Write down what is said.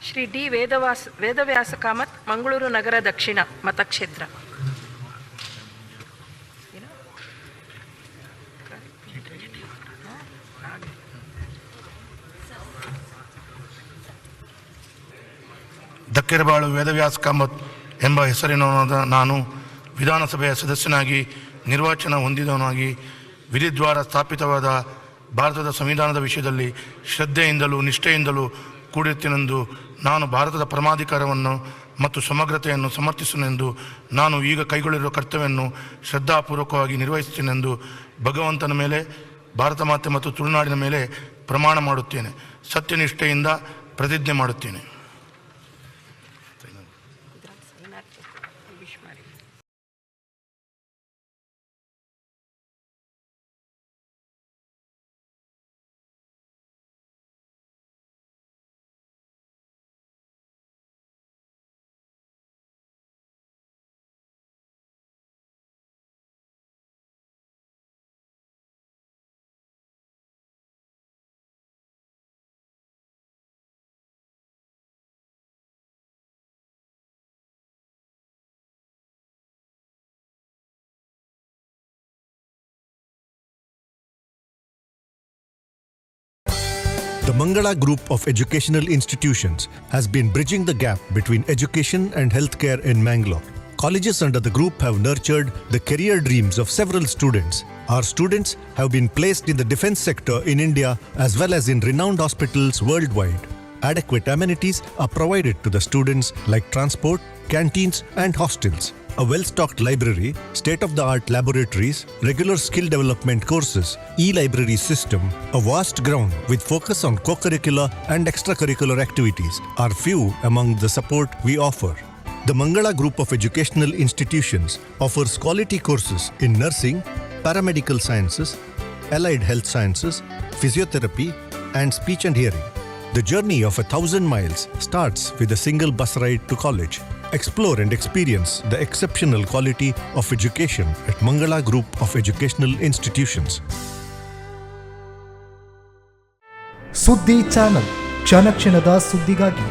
Shri D Vedavyasa Kamath, Mangaluru ನಗರ ದಕ್ಷಿಣ ಮತಕ್ಷೇತ್ರ. ದಕ್ಕೆರಬಾಳು ವೇದವ್ಯಾಸ ಕಾಮತ್ ಎಂಬ ಹೆಸರಿನವನಾದ ನಾನು ವಿಧಾನಸಭೆಯ ಸದಸ್ಯನಾಗಿ ನಿರ್ವಾಚನ ಹೊಂದಿದವನಾಗಿ ವಿಧಿದ್ವಾರ ಸ್ಥಾಪಿತವಾದ ಭಾರತದ ಸಂವಿಧಾನದ ವಿಷಯದಲ್ಲಿ ಶ್ರದ್ಧೆಯಿಂದಲೂ ನಿಷ್ಠೆಯಿಂದಲೂ ಕೂಡಿರುತ್ತೇನೆಂದು ನಾನು ಭಾರತದ ಪರಮಾಧಿಕಾರವನ್ನು ಮತ್ತು ಸಮಗ್ರತೆಯನ್ನು ಸಮರ್ಥಿಸುವೆನೆಂದು ನಾನು ಈಗ ಕೈಗೊಳ್ಳಿರುವ ಕರ್ತವ್ಯವನ್ನು ಶ್ರದ್ಧಾಪೂರ್ವಕವಾಗಿ ನಿರ್ವಹಿಸುತ್ತೇನೆಂದು ಭಗವಂತನ ಮೇಲೆ, ಭಾರತ ಮಾತೆ ಮತ್ತು ತುಳುನಾಡಿನ ಮೇಲೆ ಪ್ರಮಾಣ ಮಾಡುತ್ತೇನೆ. ಸತ್ಯನಿಷ್ಠೆಯಿಂದ ಪ್ರತಿಜ್ಞೆ ಮಾಡುತ್ತೇನೆ. The Mangala Group of Educational Institutions has been bridging the gap between education and healthcare in Mangalore. Colleges under the group have nurtured the career dreams of several students. Our students have been placed in the defense sector in India as well as in renowned hospitals worldwide. Adequate amenities are provided to the students like transport, canteens and hostels. A well-stocked library, state-of-the-art laboratories, regular skill development courses, e-library system, a vast ground with focus on co-curricular and extracurricular activities are few among the support we offer. The Mangala Group of Educational Institutions offers quality courses in nursing, paramedical sciences, allied health sciences, physiotherapy and speech and hearing. The journey of 1,000 miles starts with a single bus ride to college. Explore and experience the exceptional quality of education at Mangala Group of Educational Institutions. ಸುದ್ದಿ channel, ಕ್ಷಣ ಕ್ಷಣದ ಸುದ್ದಿಗಾಗಿ.